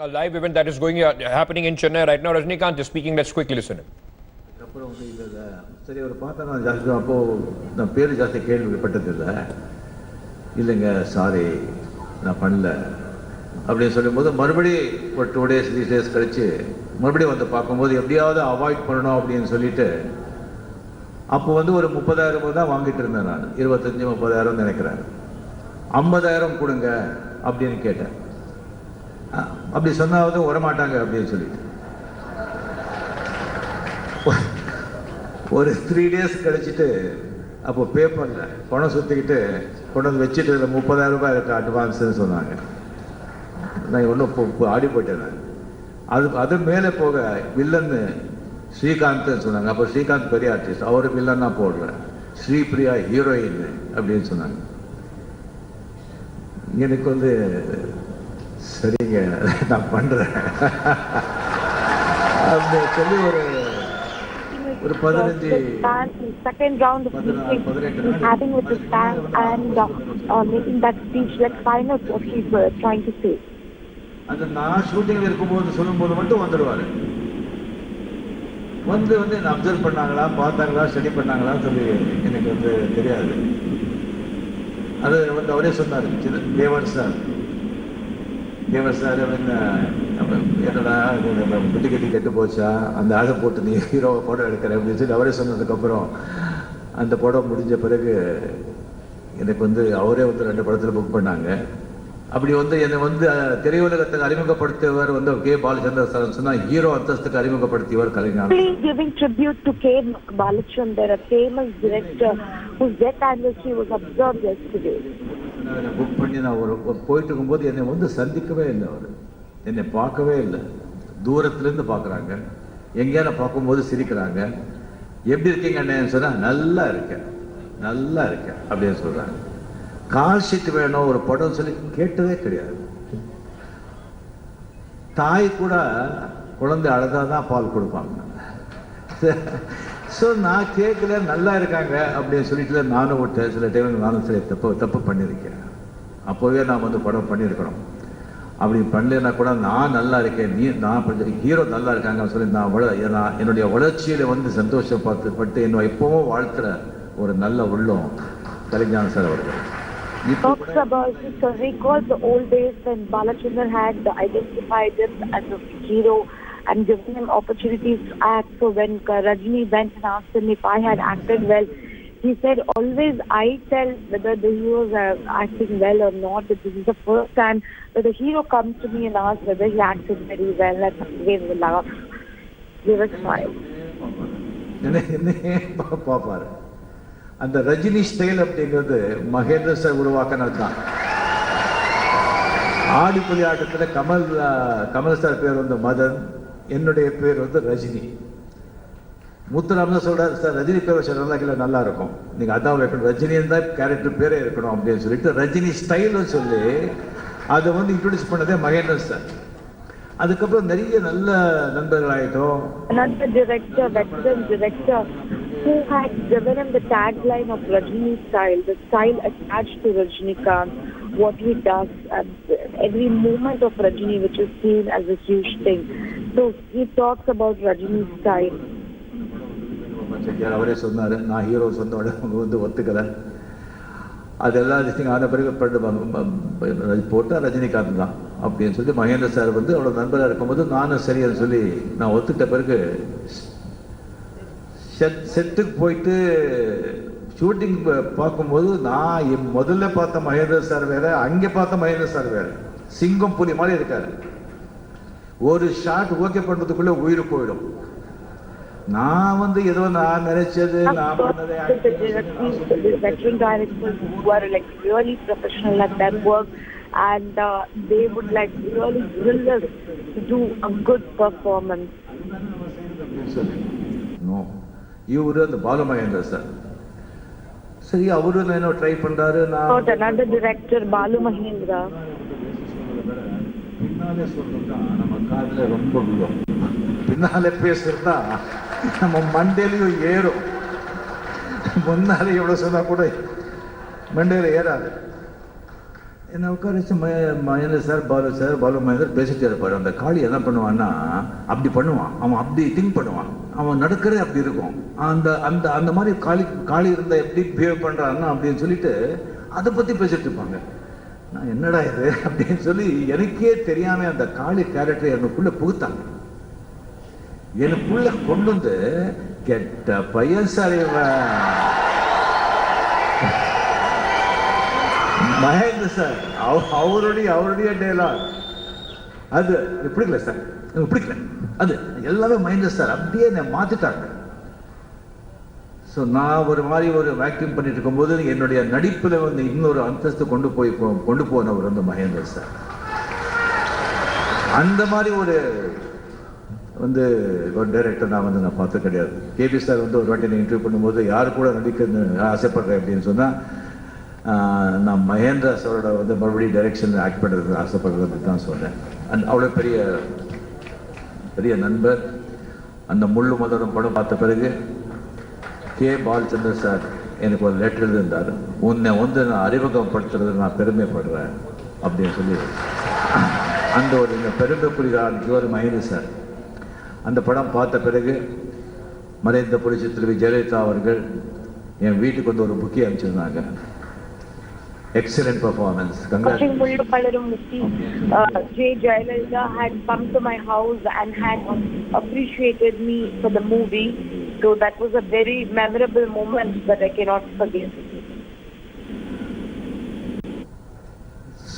a live event that is happening in Chennai right now. Rajinikanth is speaking. Let's quickly listen to him. அப்புறம் வந்து இல்லை சரி அவர் பார்த்தா நான் ஜாஸ்தி அப்போது நான் பேர் ஜாஸ்தி கேள்விப்பட்டதில்லை. இல்லைங்க சாரி நான் பண்ணல அப்படின்னு சொல்லும்போது மறுபடியும் ஒரு 2 days 3 days கழித்து மறுபடியும் வந்து பார்க்கும்போது எப்படியாவது அவாய்ட் பண்ணணும் அப்படின்னு சொல்லிட்டு அப்போ வந்து ஒரு 30,000 தான் வாங்கிட்டு இருந்தேன். நான் 25-30,000 நினைக்கிறேன். 50,000 கொடுங்க அப்படின்னு கேட்டேன். அப்படி சொன்னாவது வரமாட்டாங்க அப்படின்னு சொல்லிட்டு ஒரு 3 days கழிச்சுட்டு அப்போ பேப்பரில் பணம் சுற்றிக்கிட்டு கொண்டு வந்து வச்சுட்டு 30,000 ரூபாய் இருக்குது அட்வான்ஸுன்னு சொன்னாங்க. நான் ஒன்றும் ஆடி போயிட்டேன். அது மேலே போக வில்லன்னு ஸ்ரீகாந்த்னு சொன்னாங்க. அப்போ ஸ்ரீகாந்த் பெரிய ஆர்டிஸ்ட், அவர் வில்லன் நான் போடுறேன், ஸ்ரீபிரியா ஹீரோயின் அப்படின்னு சொன்னாங்க. எனக்கு வந்து சரிங்க நான் பண்ணுறேன் அப்படி சொல்லி ஒரு 15 second round of meeting having with his fans and making that speech like final what he's trying to say. அது நான் ஷூட்டிங்கில் இருக்கும்போது சொல்லும்போது மட்டும் வந்துடுவார். வந்து என்ன அப்சர்வ் பண்ணாங்களா, பார்த்தாங்களா, ஸ்டடி பண்ணாங்களான்னு சொல்லி எனக்கு வந்து தெரியாது. அது வந்து அவரே சொன்னார், தேவர் சார் என்னடா குட்டி கட்டி கெட்டு போச்சா, அந்த ஆளை போட்டு நீ ஹீரோவை படம் எடுக்கிற அப்படின்னு சொல்லி அவரே சொன்னதுக்கப்புறம் அந்த படம் முடிஞ்ச பிறகு எனக்கு வந்து அவரே வந்து 2 படத்தில் புக் பண்ணாங்க. அப்படி வந்து என்னை வந்து திரையுலகத்துக்கு அறிமுகப்படுத்தியவர் வந்து கே பாலச்சந்தர் சார் சொன்னா ஹீரோ அந்தஸ்துக்கு அறிமுகப்படுத்தியவர் கலைஞர். Giving tribute to K Balachandar, a famous director whose death anniversary was observed yesterday. Book பண்ணி நான் போயிட்டு இருக்கும்போது என்னை வந்து சந்திக்கவே இல்லை. அவர் என்னை பார்க்கவே இல்லை. தூரத்துலேருந்து பார்க்குறாங்க. எங்கேயா நான் பார்க்கும்போது சிரிக்கிறாங்க. எப்படி இருக்கீங்க அண்ணேன்னு சொன்னால் நல்லா இருக்கேன் அப்படின்னு சொல்கிறாங்க. கால் ஷீட் வேணும் ஒரு படம் சொல்லி கேட்டதே கிடையாது. தாய் கூட குழந்தை அழுதாதான் பால் கொடுப்பாங்க. ஸோ நான் கேட்கல, நல்லா இருக்காங்க அப்படின்னு சொல்லிட்டு நானும் விட்டேன். சில டைம் நானும் சில தப்பு பண்ணியிருக்கேன். அப்போவே நான் வந்து படம் பண்ணியிருக்கணும். அப்படி பண்ணலைன்னா கூட நான் நல்லா இருக்கேன், நான் ஹீரோ நல்லா இருக்காங்கன்னு சொல்லி நான் என்னுடைய வளர்ச்சியில் வந்து சந்தோஷப்பட்டு என்னை எப்பவும் வாழ்த்துற ஒரு நல்ல உள்ளம் கலைஞர் சார் அவர்கள். He talks about it, so recalls the old days when Balachandar had identified him as a hero and given him opportunities to act. So when Rajini went and asked him if I had acted well, he said, always I tell whether the heroes are acting well or not. But this is the first time that the hero comes to me and asks whether he acted very well. And gave a laugh, gave a smile. பாப்பாரு அந்த Rajini style அப்படிங்கிறது Mahendra sir உருவாக்கினது தான். ஆடிப்புலி ஆட்டத்தில் Kamal sir பேர் வந்து மதன், என்னுடைய பேர் வந்து ரஜினி. முத்துராம சொல்றாரு, சார் ரஜினி பேர் வச்சா நல்லா இருக்கும், நீங்க அதான் வைக்கணும், ரஜினின்னு தான் கேரக்டர் பேரே இருக்கணும் அப்படின்னு சொல்லிட்டு ரஜினி ஸ்டைல்னு சொல்லி அதை வந்து இன்ட்ரோடியூஸ் பண்ணதே மகேந்திர சார். அதுக்கப்புறம் நிறைய நல்ல நண்பர்கள் ஆயிட்டோம். Another director, veteran director, who had given him the tagline of Rajini style, the style attached to Rajinikanth, what he does, and every moment of Rajini which is seen as a huge thing. So he talks about Rajini style. அவரே சொன்னாரு, நான் hero சொன்னோட வந்து ஒத்துக்கலை, அதெல்லாம் ஆன பிறகு போட்டால் ரஜினிகாந்த் தான் அப்படின்னு சொல்லி மகேந்திர சார் வந்து அவ்வளோ நண்பராக இருக்கும்போது நானும் சரின்னு சொல்லி நான் ஒத்துக்கிட்ட பிறகு செட்டுக்கு போயிட்டு ஷூட்டிங் பார்க்கும்போது நான் முதல்ல பார்த்த மகேந்திர சார் வேற, அங்கே பார்த்த மகேந்திர சார் வேற. சிங்கம் புலி மாதிரி இருக்காரு. ஒரு ஷாட் ஓகே பண்ணுறதுக்குள்ள உயிர் போயிடும். நான் வந்து ஏதோ நான் நினைச்சது நான் பண்ணதே. Veteran directors who are like really professional at their work and they would like really drill us to do a good performance. No. இவரு அந்த பாலு மகேந்திர சார் சரி, அவரு என்ன ட்ரை பண்றாரு. நான் another director Balu Mahendra. பின்னாலே சொல்றதா நம்ம காதுல ரொம்ப விழும், பின்னாலே பேசுறதா நம்ம மண்டையிலையும் ஏறும். முன்னாலே எவ்வளவு சொன்னா கூட மண்டையில ஏறாது. என்னை உட்கார வச்சு மகேந்திர சார் பாலு மகேந்தர் பேசிட்டே இருப்பார். அந்த காளி என்ன பண்ணுவான்னா அப்படி பண்ணுவான், அவன் அப்படி திங்க் பண்ணுவான், அவன் நடக்கிறதே அப்படி இருக்கும். அந்த அந்த அந்த மாதிரி காளி இருந்தால் எப்படி பிஹேவ் பண்ணுறான்னா அப்படின்னு சொல்லிட்டு அதை பற்றி பேசிட்டு இருப்பாங்க. நான் என்னடா இது அப்படின்னு சொல்லி எனக்கே தெரியாம அந்த காளி கேரக்டர் எனக்குள்ள புகுத்தாங்க. எனக்குள்ள கொண்டு வந்து கெட்ட பையன் சார் மகேந்திர சார் அவருடைய டயலாக் அது பிடிக்கல சார், எனக்கு பிடிக்கல. அது எல்லாமே மகேந்திர சார் அப்படியே நான் மாத்திட்டாங்க. ஸோ நான் ஒரு மாதிரி ஒரு வேக்யூம் பண்ணிட்டு இருக்கும்போது என்னுடைய நடிப்பில் வந்து இன்னொரு அந்தஸ்து கொண்டு போனவர் வந்து மகேந்திர சார். அந்த மாதிரி ஒரு டைரக்டர் நான் பார்த்து கிடையாது. கேபி சார் ஒரு வாட்டி நான் இன்டர்வியூ பண்ணும்போது யாரு கூட நடிக்க ஆசைப்படுறேன் அப்படின்னு சொன்னால் நான் மகேந்திர சாரோட மறுபடியும் டைரக்ஷன் ஆக்ட் பண்ணுறதுக்கு ஆசைப்படுறது தான் சொன்னேன். அண்ட் அவ்வளோ பெரிய நண்பர். அந்த முள்ளு மலரும் படம் பார்த்த பிறகு கே பாலச்சந்தர் சார் எனக்கு ஒரு லெட்டர் எழுதியிருந்தார். உன்னை நான் அறிமுகப்படுத்துறது நான் பெருமைப்படுறேன் அப்படின்னு சொல்லி அந்த ஒரு பெருமைக்குரிய ஆளுக்கு மகேந்திர சார். அந்த படம் பார்த்த பிறகு மறைந்த புரட்சி தலைவி ஜெயலலிதா அவர்கள் என் வீட்டுக்கு ஒரு புக்கே அனுப்பிச்சிருந்தாங்க. Excellent performance. J. Jayalalitha had come to my house and had appreciated me for the movie. So that was a very memorable moment that I cannot forget.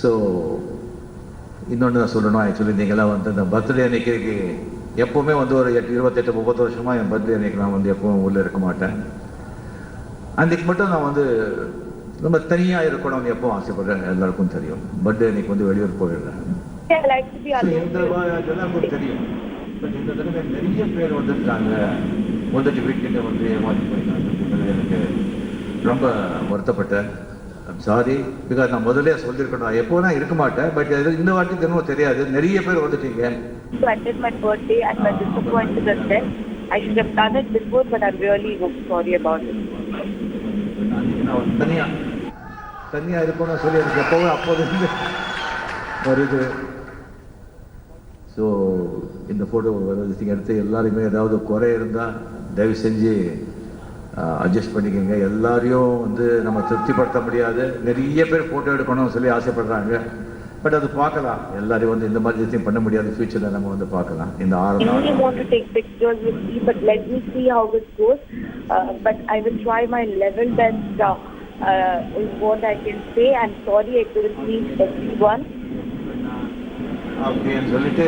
So, இன்னொன்று நான் சொல்லணும். ஆக்சுவலி நீங்களாம் இந்த பர்த்டே அன்னைக்கு எப்போவுமே ஒரு 28-30 வருஷமாக என் பர்த்டே அன்னைக்கு நான் எப்பவும் உள்ளே இருக்க மாட்டேன். அன்றைக்கு மட்டும் நான் ரொம்ப தனியாக இருக்கணும்னு எப்பவும் ஆசைப்படுறேன். எல்லாருக்கும் தெரியும். பர்த்டே அன்னைக்கு வெளியூர் போயிடுறேன். எல்லாருக்கும் தெரியும். பட் இந்த தடவை நிறைய பேர் வந்துட்டாங்க, வீட்டுக்கிட்ட ஏமாற்றி போயிருக்காங்க. எனக்கு ரொம்ப வருத்தப்பட்டேன். சாரி, பிகாஸ் நான் முதலே சொல்லியிருக்கணும். எப்போ நான் இருக்க மாட்டேன். பட் இந்த வாட்டி தினமும் தெரியாது, நிறைய பேர் வந்துட்டீங்க. My birthday and my disappointed at that. I should have done it before, but I'm really sorry about it. தனியா இருக்கணும் சொல்லி எனக்கு எப்பவும் அப்போது வருது. ஸோ இந்த ஃபோட்டோ எடுத்து எல்லாருமே ஏதாவது குறை இருந்தால் தயவு செஞ்சு அட்ஜஸ்ட் பண்ணிக்கோங்க. எல்லாரையும் நம்ம திருப்திப்படுத்த முடியாது. நிறைய பேர் ஃபோட்டோ எடுக்கணும்னு சொல்லி ஆசைப்படுறாங்க. பட் அது பார்க்கலாம். எல்லாரையும் இந்த மாதிரி விஷயம் பண்ண முடியாது. ஃபியூச்சரில் நம்ம பார்க்கலாம். இந்த 6 நாள் I want to take pictures with me, but let me see how it goes. But I will try my level best. Is what I can say. I'm sorry I couldn't meet everyone. அப்படின்னு சொல்லிட்டு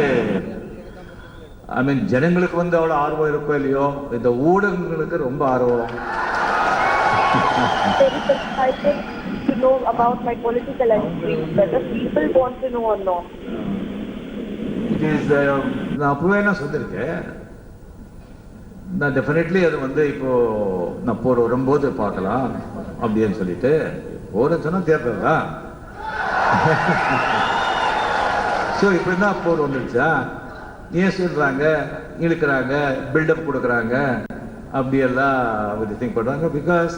ஜனங்களுக்கு அவ்வளோ ஆர்வம் இருக்கோ இல்லையோ, இந்த ஊடகங்களுக்கு ரொம்ப ஆர்வம். To know about my political entry, whether people want to know or not. நான் அப்பவே நான் சொல்லியிருக்கேன். நான் டெஃபினெட்லி அது இப்போ நான் வரும்போது பார்க்கலாம் அப்படின்னு சொல்லிட்டு போறேன்னு சொன்னா தேர்தல் தான். ஸோ இப்படி தான் போர் வந்துடுச்சா, ஏன் சொல்றாங்க, இழுக்கிறாங்க, பில்டப் கொடுக்குறாங்க, அப்படியெல்லாம் திங்க் பண்ணுறாங்க. பிகாஸ்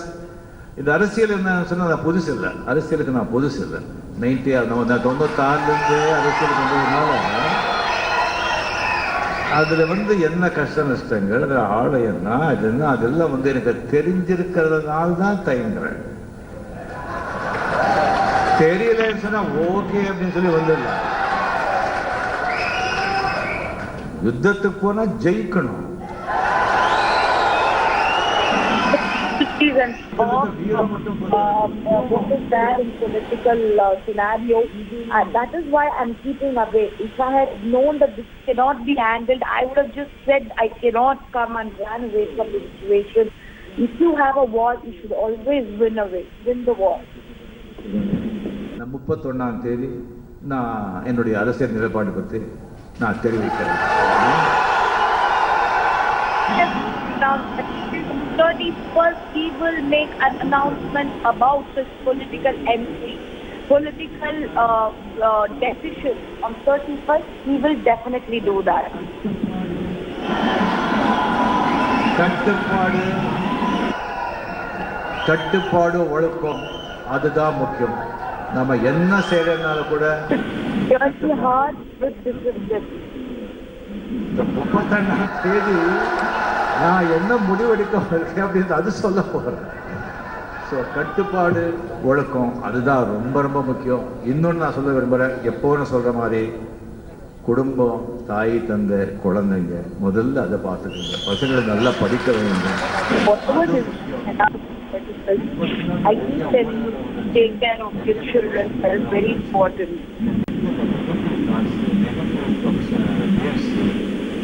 இந்த அரசியல் என்ன சொன்னால் நான் புதுசு இல்லை. அரசியலுக்கு நான் புதுசு இல்லை. 96 அரசியலுக்கு வந்ததுனால அதில் என்ன கஷ்ட நஷ்டங்கள், அதில் ஆலயம்னா அதெல்லாம் எனக்கு தெரிஞ்சிருக்கிறதுனால தான் தயங்குறேன். தெரியலன்னு சொன்னா ஓகே அப்படின்னு சொல்லி வந்துடலாம். யுத்தத்துக்கு போனா ஜெயிக்கணும். What is there in political scenario? That is why I'm keeping away. If I had known that this cannot be handled, I would have just said I cannot come and run away from the situation. If you have a war, you should always win the war. 31ஆம் தேதி நான் என்னுடைய அரசியல் நிலைப்பாடு பற்றி நான் தெரிவிக்கிறேன். 31st, he will make an announcement about his political entry, political decision. On 31st, he will definitely do that. கட்டுப்பாடு ஒழுக்கம் அதுதான் முக்கியம். நம்ம என்ன செய்யறதுனால கூட இந்த 32ஆம் தேதி நான் என்ன முடிவெடுக்க போறேன் அப்படின்னு அது சொல்ல போகிறேன். ஸோ கட்டுப்பாடு, ஒழுக்கம், அதுதான் ரொம்ப ரொம்ப முக்கியம். இன்னொன்று நான் சொல்ல விரும்புகிறேன், எப்போன்னு சொல்கிற மாதிரி குடும்பம், தாய், தந்தை, குழந்தைங்க முதல்ல அதை பார்த்துக்கோங்க. பசங்களை நல்லா படிக்க வைங்க. I keep telling you to take care of your children. That is very important.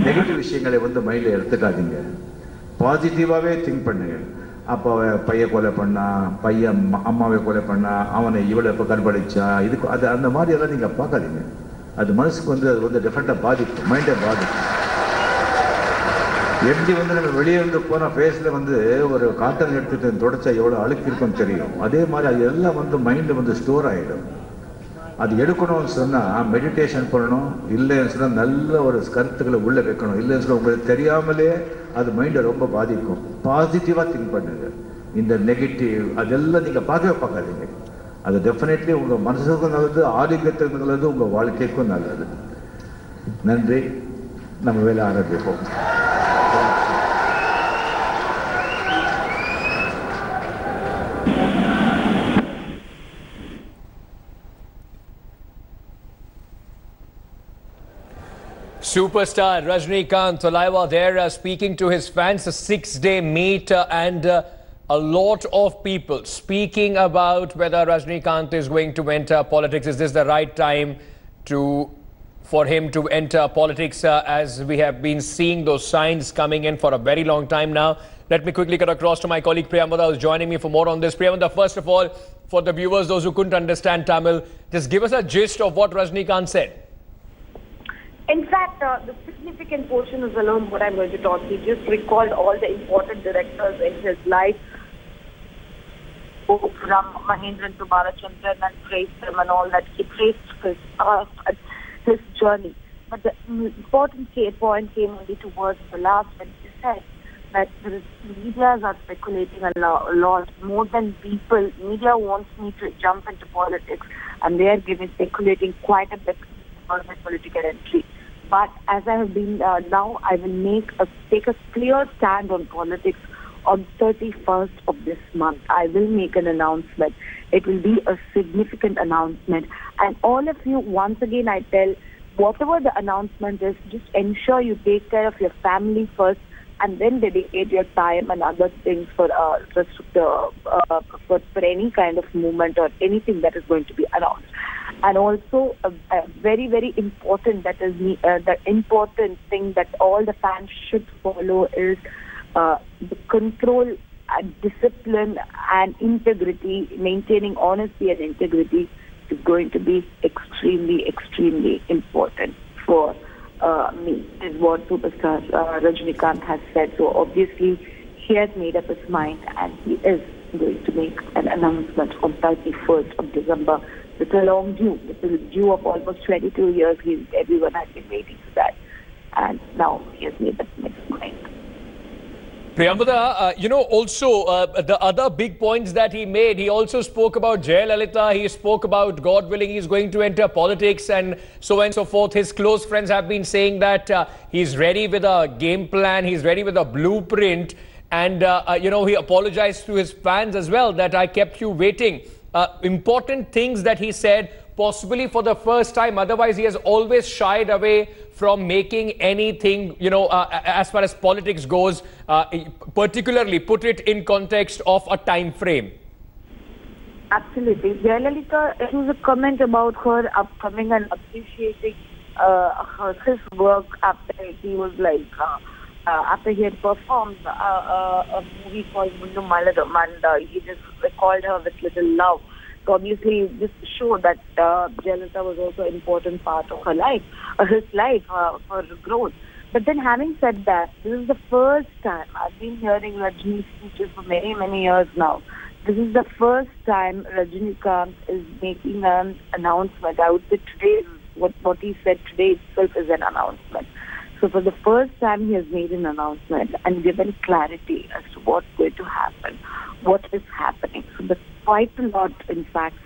Negative விஷயங்களை மைண்டில் எடுத்துக்காதீங்க. பாசிட்டிவாகவே திங்க் பண்ணுங்க. அப்போ பையன் கொலை பண்ணா, பையன் அம்மாவை கொலை பண்ணா, அவனை இவளை இப்போ கற்பழிச்சா, இதுக்கு அது அந்த மாதிரி எல்லாம் நீங்கள் பார்க்காதீங்க. அது மனசுக்கு அது டிஃப்ரெண்ட்டாக பாதிக்கும், மைண்டை பாதிக்கும். எப்படி நம்ம வெளியே போனால் ஃபேஸில் ஒரு காட்டன் எடுத்துட்டு தொடச்சா எவ்வளோ அழுக்கு இருக்குன்னு தெரியும். அதே மாதிரி அது எல்லாம் மைண்டு ஸ்டோர் ஆகிடும். அது எடுக்கணும்னு சொன்னால் மெடிடேஷன் பண்ணணும். இல்லைன்னு சொன்னால் நல்ல ஒரு கருத்துக்களை உள்ளே வைக்கணும். இல்லைன்னு சொன்னால் உங்களுக்கு தெரியாமலே அது மைண்டை ரொம்ப பாதிக்கும். பாசிட்டிவாக திங்க் பண்ணுங்க. இந்த நெகட்டிவ் அதெல்லாம் நீங்கள் பார்க்காதீங்க. அது டெஃபினெட்லி உங்கள் மனசுக்கும் நல்லது, ஆரோக்கியத்துக்கும் நல்லது, உங்கள் வாழ்க்கைக்கும் நல்லது. நன்றி. நம்ம வேலை ஆரம்பிப்போம். Superstar Rajinikanth, Thalaivar there speaking to his fans, a 6-day meet and a lot of people speaking about whether Rajinikanth is going to enter politics. Is this the right time for him to enter politics as we have been seeing those signs coming in for a very long time now? Let me quickly cut across to my colleague Priyamvada, who's joining me for more on this. Priyamvada, first of all, for the viewers, those who couldn't understand Tamil, just give us a gist of what Rajinikanth said. In fact, the significant portion is alone what I'm going to talk. He just recalled all the important directors in his life, from Mahendran to Balachandran, and praised them and all that. He praised his journey. But the important point came only towards the last when he said that the media are speculating a lot more than people. Media wants me to jump into politics, and they are speculating quite a bit on my political entry. But as I have been now, I will take a clear stand on politics on 31st of this month. I will make an announcement. It will be a significant announcement. And all of you, once again, I tell, whatever the announcement is, just ensure you take care of your family first, and then dedicate your time and other things for any kind of movement or anything that is going to be announced. And also a very, very important the important thing that all the fans should follow is the control and discipline and integrity. Maintaining honesty and integrity is going to be extremely, extremely important for me, is what Superstar Rajinikanth has said. So obviously he has made up his mind, and he is going to make an announcement on 31st of December. It's a long due. It's a due of almost 22 years. Everyone has been waiting for that. And now he has made up his mind. Priyamvada, also the other big points that he made, he also spoke about Jayalalitha, he spoke about, God willing, he's going to enter politics and so on and so forth. His close friends have been saying that he's ready with a game plan, he's ready with a blueprint, and, he apologized to his fans as well that I kept you waiting. Important things that he said, possibly for the first time. Otherwise, he has always shied away from making anything, as far as politics goes, particularly put it in context of a time frame. Absolutely. Jayalalitha, it was a comment about her upcoming and appreciating his work after he was after he had performed a movie called Mundu Maladam, and he just recalled her with little love. So obviously, just to show that Jayalalitha was also an important part of her life, his life, for growth. But then having said that, this is the first time I've been hearing Rajini's speeches for many, many years now. This is the first time Rajinikanth is making an announcement. I would say today, what he said today itself is an announcement. So for the first time, he has made an announcement and given clarity as to what's going to happen, what is happening. So there's quite a lot, in fact.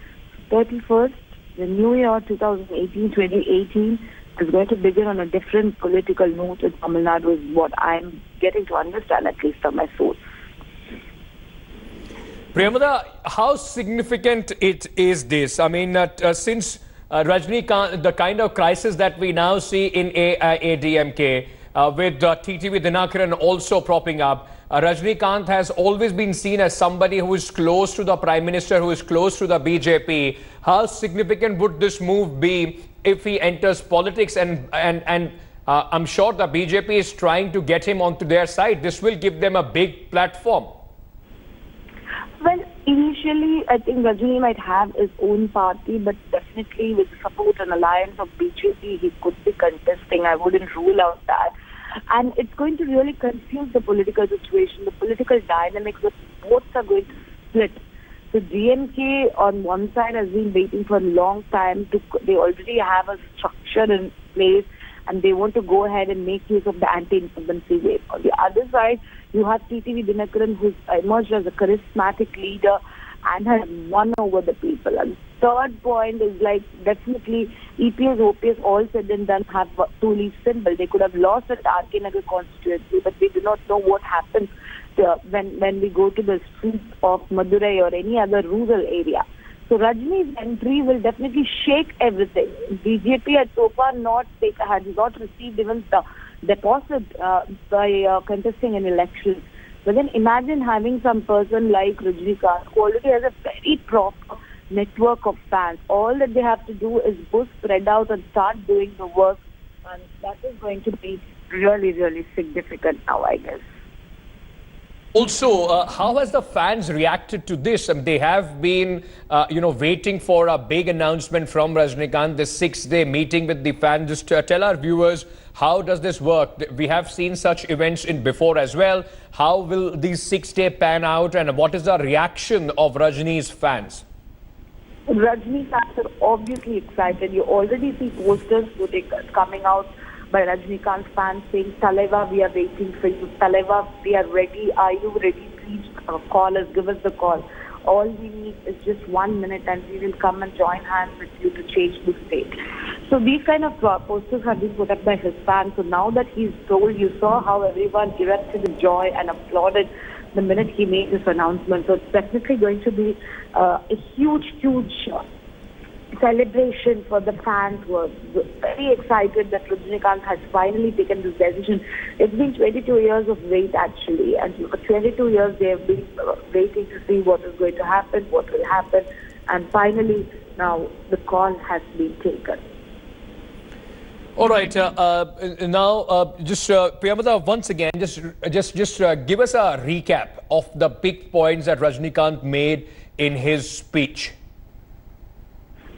31st, the new year 2018 is going to begin on a different political note in Tamil Nadu is what I'm getting to understand, at least from my source. Priyamada, how significant it is this? I mean, since Rajinikanth, the kind of crisis that we now see in AIADMK, with TTV Dinakaran also propping up, Rajinikanth has always been seen as somebody who is close to the Prime Minister, who is close to the BJP. How significant would this move be if he enters politics? And I'm sure the BJP is trying to get him onto their side. This will give them a big platform. Well, initially, I think Rajini might have his own party, but definitely with support and alliance of BJP, he could be contesting. I wouldn't rule out that. And it's going to really confuse the political situation, the political dynamics, the votes are going to split. So DMK on one side has been waiting for a long time. They already have a structure in place and they want to go ahead and make use of the anti-incumbency wave. On the other side, you have TTV Dinakaran, who's emerged as a charismatic leader and has won over the people. And third point is like definitely EPS, OPS, all said and done have two leaf symbol. They could have lost at RK Nagar constituency, but we do not know what happens when we go to the streets of Madurai or any other rural area. So Rajini's entry will definitely shake everything. BJP had so far had not received even the deposit by contesting an election. But then imagine having some person like Rajinikanth who already has a very proper network of fans. All that they have to do is both spread out and start doing the work. And that is going to be really, really significant now, I guess. Also, how has the fans reacted to this? They have been, waiting for a big announcement from Rajinikanth, the 6-day meeting with the fans. Just tell our viewers, how does this work? We have seen such events before as well. How will these 6-day pan out and what is the reaction of Rajini's fans? Rajini fans are obviously excited. You already see posters coming out by Rajinikanth fans saying, Thalaivar, we are waiting for you. Thalaivar, we are ready. Are you ready? Please call us, give us the call. All we need is just 1 minute and we will come and join hands with you to change the state. So these kind of posters have been put up by his fans. So now that he's told, you saw how everyone erupted in joy and applauded the minute he made this announcement. So it's definitely going to be a huge, huge celebration for the fans who are very excited that Rajinikanth has finally taken this decision. It's been 22 years of wait actually, and for 22 years they have been waiting to see what is going to happen, what will happen, and finally now the call has been taken. All right, now just Priyamada, once again, just give us a recap of the big points that Rajinikanth made in his speech.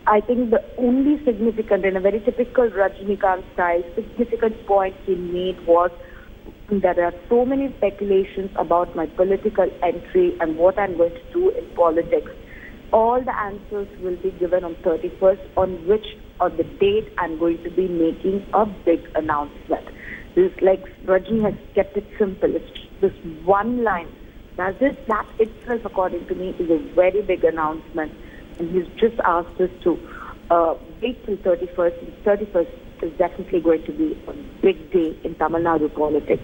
I think the only significant, in a very typical Rajinikanth style, significant point he made was there are so many speculations about my political entry and what I'm going to do in politics. All the answers will be given on 31st, on the date I'm going to be making a big announcement. This, like Rajini has kept it simple. It's this one line. That itself, according to me, is a very big announcement. And he's just asked us to wait till 31st. And 31st is definitely going to be a big day in Tamil Nadu politics.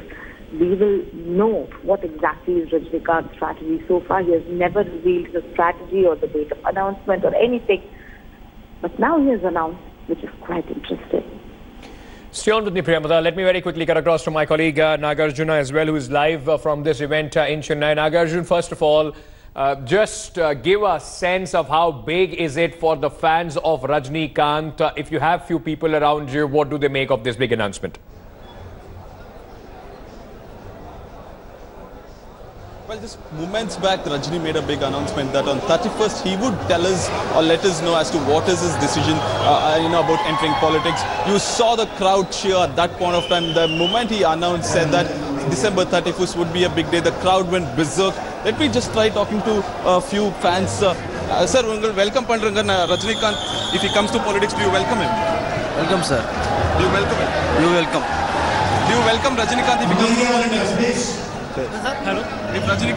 We will know what exactly is Rajinikanth's strategy. So far, he has never revealed the strategy or the date of announcement or anything. But now he has announced, which is quite interesting. Stay on with me, Priyamada. Let me very quickly cut across to my colleague Nagarjuna as well, who is live from this event in Chennai. Nagarjuna, first of all, just give a sense of how big is it for the fans of Rajinikanth. If you have few people around you, what do they make of this big announcement? Well, just moments back, Rajini made a big announcement that on 31st he would tell us or let us know as to what is his decision, about entering politics. You saw the crowd cheer at that point of time. The moment he announced, said that December 31st would be a big day. The crowd went berserk. Let me just try talking to a few fans. Sir, welcome Pandrangan Rajinikanth. If he comes to politics, do you welcome him? Welcome, sir. Do you welcome him? You welcome. Do you welcome Rajinikanth if he comes to politics? Hello? If Rajini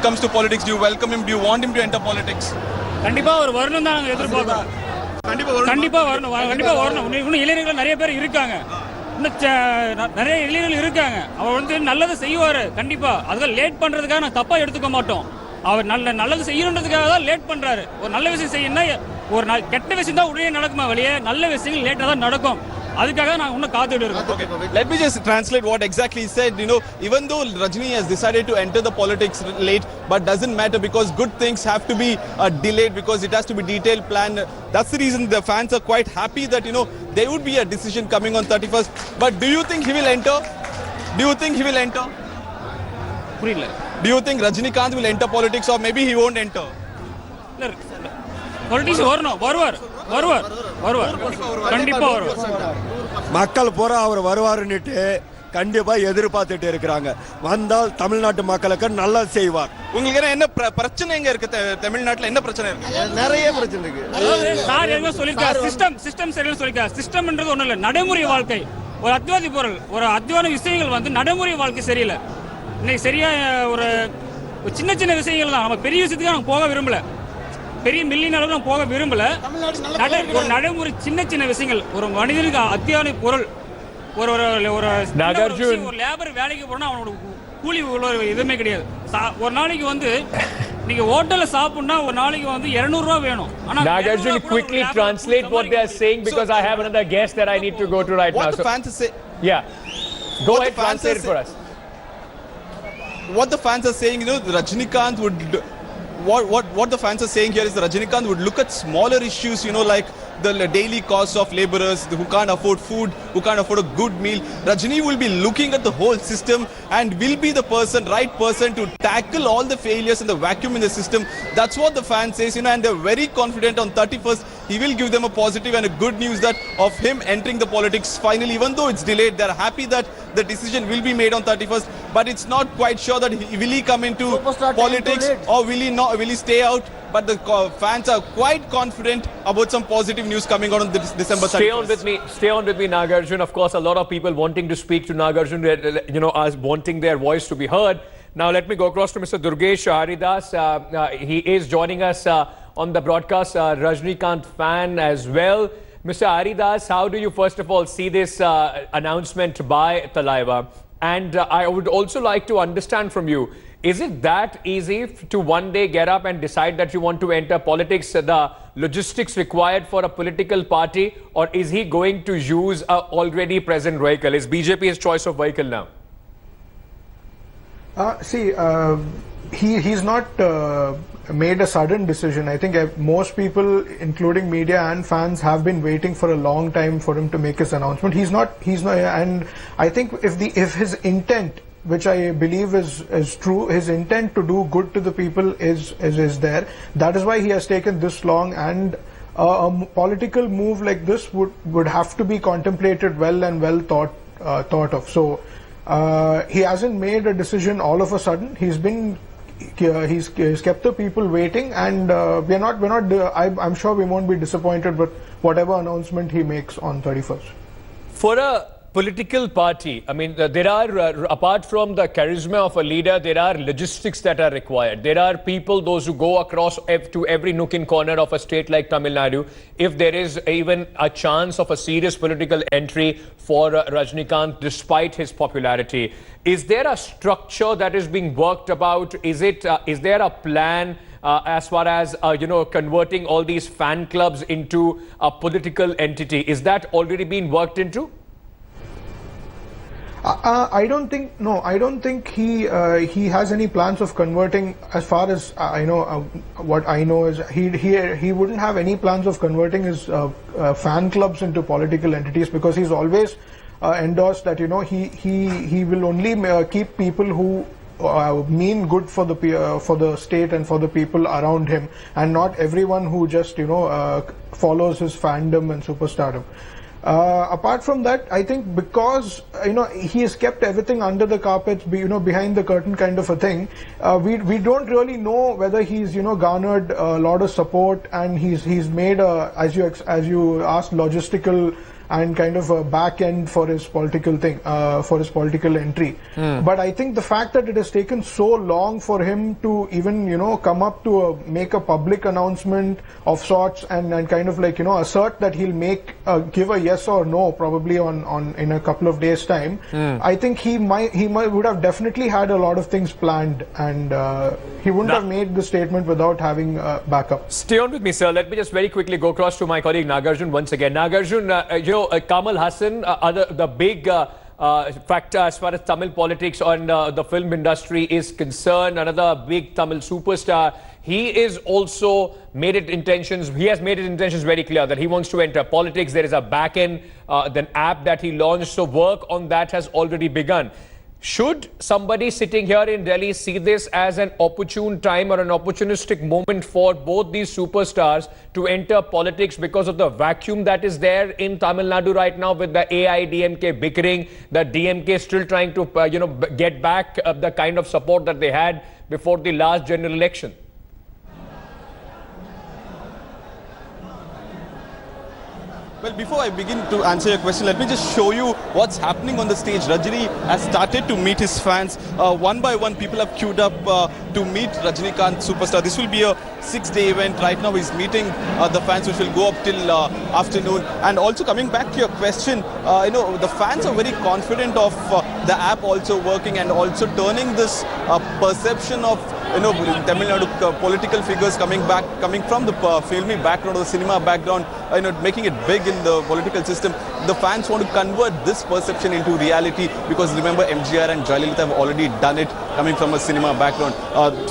comes to politics, do you welcome him? Do you want him to enter politics? கண்டிப்பா அவர் வரணும் தான் நாங்கள் எதிர்பார்க்கிறோம். கண்டிப்பா வரணும். இன்னும் இளைஞர்கள் நிறைய பேர் இருக்காங்க, இன்னும் நிறைய இளைஞர்கள் இருக்காங்க. அவர் வந்து நல்லதை செய்வார் கண்டிப்பா. அதுக்காக லேட் பண்றதுக்காக நான் தப்பா எடுத்துக்க மாட்டோம். அவர் நல்லது செய்யணுன்றதுக்காக தான் லேட் பண்றாரு. ஒரு நல்ல விஷயம் செய்யணும்னா ஒரு கெட்ட விஷயம் தான் உடனே நடக்குமா வெளியே, நல்ல விஷயங்கள் லேட்டாக தான் நடக்கும். அதுக்காக நான் இன்னும் காத்துட்டு இருக்கோம். Okay, let me just translate what exactly he said. You know, even though Rajini has decided to enter the politics late, but doesn't matter because good things have to be delayed because it has to be detailed planned. That's the reason the fans are quite happy that, you know, there would be a decision coming on 31st. But do you think he will enter? Do you think he will enter? புரியல. Do you think Rajinikanth will enter politics or maybe he won't enter? Politics வருவார் கண்டிப்பா வருவார். மக்கள் பூரா அவர் வருவாருன்னுட்டு கண்டிப்பா எதிர்பார்த்துட்டு இருக்கிறாங்க. வந்தால் தமிழ்நாட்டு மக்களுக்கு நல்லா செய்வார். உங்களுக்கு என்ன பிரச்சனை எங்க இருக்கு? தமிழ்நாட்டுல என்ன பிரச்சனை இருக்கு? நிறைய பிரச்சனை இருக்கு. சார் என்ன சொல்லிருக்காரு, சிஸ்டம் சரியில்லை சொல்லிருக்காரு. சிஸ்டம்ன்றது ஒண்ணும் இல்ல, நடைமுறை வாழ்க்கை. ஒரு அத்வாதி பொருள், ஒரு அத்வான விஷயங்கள் வந்து நடைமுறை வாழ்க்கை சரியில்லை. இன்னைக்கு சரியா ஒரு சின்ன சின்ன விஷயங்கள் தான். நம்ம பெரிய விஷயத்துக்கு நம்ம போக விரும்பல, பெரிய மில்லியன் அளவுக்கு நம்ம போக விரும்பல. ஒரு நடைமுறை சின்ன சின்ன விஷயங்கள், ஒரு மனிதனுக்கு அத்தியாவசிய பொருள். ஒரு லேபர் வேலைக்கு போனா அவனோட கூலி எதுவுமே கிடையாது. ஒரு நாளைக்கு வந்து நீங்க ஹோட்டல்ல சாப்பிடணும்னா ஒரு நாளைக்கு வந்து 200 ரூபாய் வேணும். ஆனா Nagarjun, quickly translate what they are saying because I have another guest that I need to go to right now. What the fans say? Yeah, go ahead, translate for us. What the fans are saying, you know, Rajinikanth would. What the fans are saying here is that Rajinikanth would look at smaller issues, you know, like the daily costs of laborers who can't afford food, who can't afford a good meal. Rajini will be looking at the whole system and will be the right person to tackle all the failures and the vacuum in the system. That's what the fans says, you know, and they're very confident on 31st he will give them a positive and a good news that of him entering the politics finally. Even though it's delayed, they're happy that the decision will be made on 31st, but it's not quite sure that will he come into politics or will he stay out. But the fans are quite confident about some positive news coming out on December 31st. Stay on with me, Nagarjun. Of course, a lot of people wanting to speak to Nagarjun, you know, as wanting their voice to be heard. Now, let me go across to Mr. Durgesh Haridas. He is joining us on the broadcast, Rajinikanth fan as well. Mr. Haridas, how do you first of all see this announcement by Thalaivar? And I would also like to understand from you, is it that easy to one day get up and decide that you want to enter politics, the logistics required for a political party, or is he going to use a already present vehicle? Is BJP his choice of vehicle now? He's not made a sudden decision. I think most people, including media and fans, have been waiting for a long time for him to make his announcement. He's not, and I think if his intent, which I believe is true, his intent to do good to the people is there. That is why he has taken this long, and a political move like this would have to be contemplated well and well thought of. So he hasn't made a decision all of a sudden. He's kept the people waiting, and I'm sure we won't be disappointed with whatever announcement he makes on 31st. For a political party, I mean, there are, apart from the charisma of a leader, there are logistics that are required. There are people, those who go across to every nook and corner of a state like Tamil Nadu. If there is even a chance of a serious political entry for Rajinikanth, despite his popularity, is there a structure that is being worked about? Is there a plan as far as, you know, converting all these fan clubs into a political entity? Is that already being worked into? I don't think he has any plans of converting. As far as I know, what I know is he wouldn't have any plans of converting his fan clubs into political entities, because he's always endorsed that, you know, he will only keep people who mean good for the state and for the people around him, and not everyone who just, you know, follows his fandom and superstardom. Apart from that, I think because, you know, he has kept everything under the carpet, you know, behind the curtain kind of a thing, we don't really know whether he's, you know, garnered a lot of support, and he's made as you asked, logistical and kind of a back end for his political thing, for his political entry. But I think the fact that it has taken so long for him to even, come up to make a public announcement of sorts and kind of like, assert that he'll give a yes or no probably on in a couple of days time. I think he would have definitely had a lot of things planned, and he wouldn't have made the statement without having backup. Stay on with me, sir. Let me just very quickly go across to my colleague Nagarjun once again. Nagarjun, Kamal Hassan, the big factor as far as Tamil politics on the film industry is concerned, another big Tamil superstar. He is also made his intentions very clear that he wants to enter politics. There is a back end, the app that he launched, so work on that has already begun. Should somebody sitting here in Delhi see this as an opportune time or an opportunistic moment for both these superstars to enter politics because of the vacuum that is there in Tamil Nadu right now with the AIDMK bickering, the DMK still trying to get back the kind of support that they had before the last general election? Well, before I begin to answer your question, let me just show you what's happening on the stage. Rajini has started to meet his fans. One by one, people have queued up to meet Rajinikanth superstar. This will be a 6-day event. Right now, he's meeting the fans, which will go up till afternoon. And also coming back to your question, the fans are very confident of the app also working and also turning this perception of Tamil Nadu political figures coming from the filmy background or the cinema background, making it big in the political system. The fans want to convert this perception into reality because remember MGR and Jayalalitha have already done it coming from a cinema background.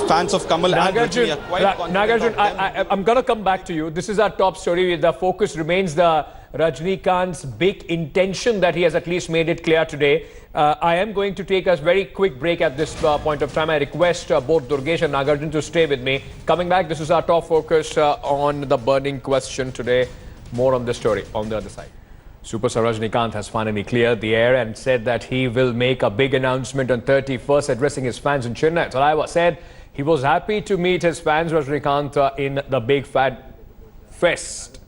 Fans of Kamal and Rajini are quite confident. Nagarjun, I'm going to come back to you. This is our top story. The focus remains the Rajinikanth's big intention that he has at least made it clear today. I am going to take a very quick break at this point of time. I request both Durgesh and Nagarjun to stay with me. Coming back, this is our top focus on the burning question today. More on this story on the other side. Superstar Rajinikanth has finally cleared the air and said that he will make a big announcement on 31st, addressing his fans in Chennai. Thalaivar said he was happy to meet his fans, Rajinikanth, in the Big Fat Fest.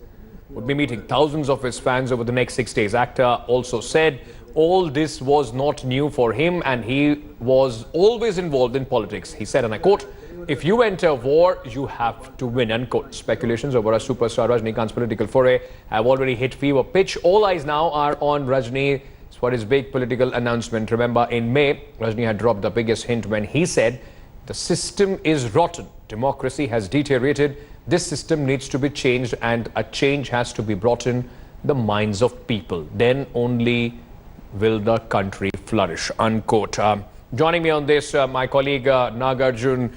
Would be meeting thousands of his fans over the next 6 days. Actor also said all this was not new for him and he was always involved in politics. He said, and I quote, "If you enter war, you have to win," unquote. Speculations over a superstar Rajinikanth's political foray have already hit fever pitch. All eyes now are on Rajini for his big political announcement. Remember, in May, Rajini had dropped the biggest hint when he said, "The system is rotten. Democracy has deteriorated. This system needs to be changed and a change has to be brought in the minds of people. Then only will the country flourish," unquote. Joining me on this, my colleague Nagarjun,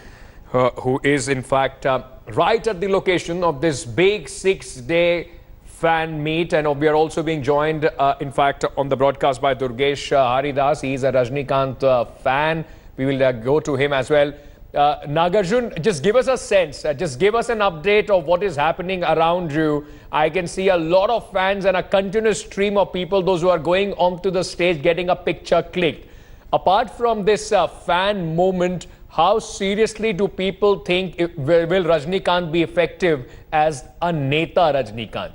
who is in fact right at the location of this big 6-day fan meet, and we are also being joined in fact on the broadcast by Durgesh Haridas. He is a Rajinikanth fan. We will go to him as well. Nagarjun, just give us a sense, just give us an update of what is happening around you. I can see a lot of fans and a continuous stream of people, those who are going onto the stage, getting a picture clicked. Apart from this fan moment, how seriously do people think will Rajinikanth be effective as a Neta Rajinikanth?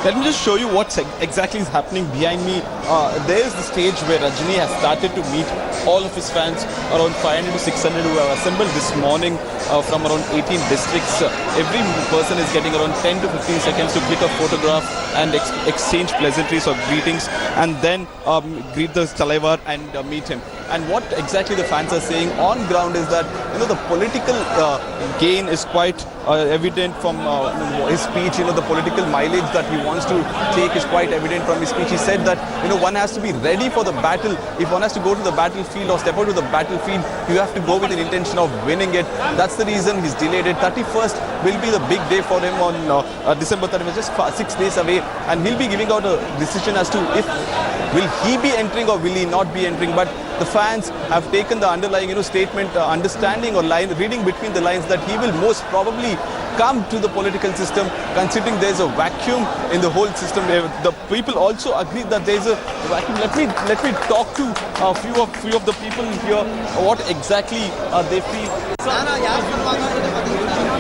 Let me just show you what exactly is happening behind me. There is the stage where Rajini has started to meet all of his fans, around 500 to 600 who have assembled this morning from around 18 districts. Every person is getting around 10 to 15 seconds to click a photograph and exchange pleasantries or greetings, and then greet the Thalaivar and meet him. And what exactly the fans are saying on ground is that the political gain is quite evident from his speech. The political mileage that he wants to take is quite evident from his speech. He said that one has to be ready for the battle. If one has to go to the battlefield or step out to the battlefield, you have to go with an intention of winning it. That's the reason he's delayed it. 31st will be the big day for him on December 31st, just 6 days away, and he'll be giving out a decision as to if will he be entering or will he not be entering. But the fans have taken the underlying statement, understanding or reading between the lines that he will most probably come to the political system, considering there's a vacuum in the whole system. The people also agree that there's a vacuum. Let me talk to a few of the people here. What exactly they feel.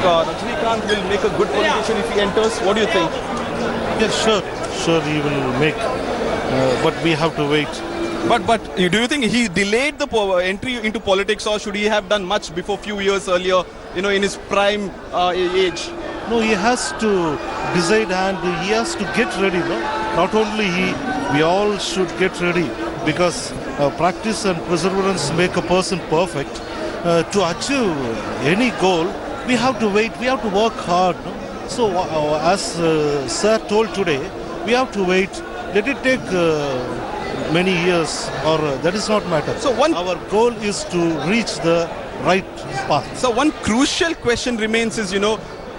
Rajinikanth will make a good politician if he enters. What do you think? Yes, sure he will make, but we have to wait. But do you think he delayed the entry into politics, or should he have done much before few years earlier, in his prime age? No, he has to decide and he has to get ready. No? Not only he, we all should get ready, because practice and perseverance make a person perfect. To achieve any goal, we have to wait, we have to work hard. No? So as Sir told today, we have to wait. Let it take many years, or that is not matter. So our goal is to reach the right path. So one crucial question remains is,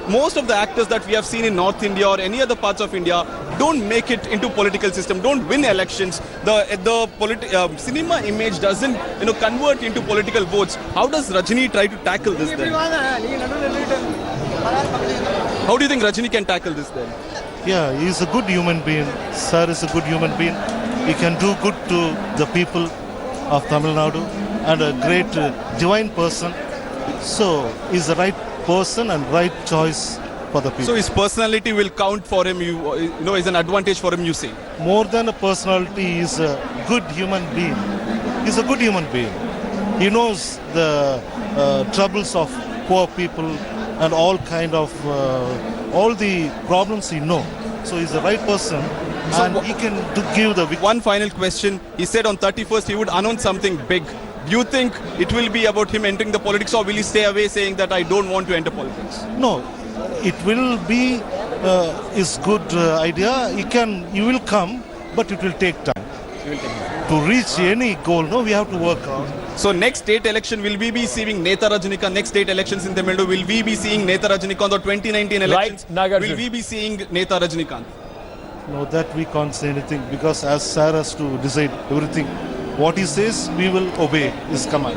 most of the actors that we have seen in North India or any other parts of India don't make it into political system, don't win elections. The cinema image doesn't convert into political votes. How does Rajini try to tackle this then? How do you think Rajini can tackle this then? Yeah, he is a good human being. Sir is a good human being. He can do good to the people of Tamil Nadu, and a great divine person. So he's the right person and right choice for the people. So his personality will count for him, is an advantage for him, you say? More than a personality, he is a good human being. He's a good human being. He knows the troubles of poor people and all kind of, all the problems he knows. So he's the right person, and he can give the... One final question. He said on 31st he would announce something big. Do you think it will be about him entering the politics, or will he stay away saying that I don't want to enter politics? No, it will be his good idea. He will come, but it will take time. To reach any goal, we have to work hard. So next state election, will we be seeing Neta Rajinikanth? Next state elections in Tamil Nadu, will we be seeing Neta Rajinikanth? Or 2019 elections, will we be seeing Neta Rajinikanth? No, that we can't say anything, because as Sir has to decide everything. What he says, we will obey his command.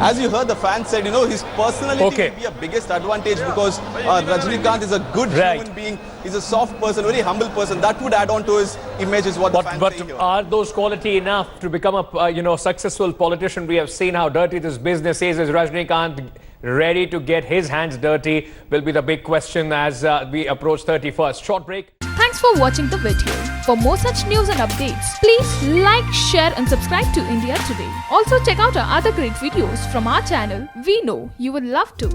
As you heard, the fans said, his personality will be a biggest advantage, because Rajinikanth is a good human being. He's a soft person, very humble person. That would add on to his image, is what the fans say here. But are those quality enough to become a successful politician? We have seen how dirty this business is. Is Rajinikanth ready to get his hands dirty? Will be the big question as we approach 31st. Short break. Thanks for watching the video. For more such news and updates, please like, share and subscribe to India Today. Also check out our other great videos from our channel. We know you will love to.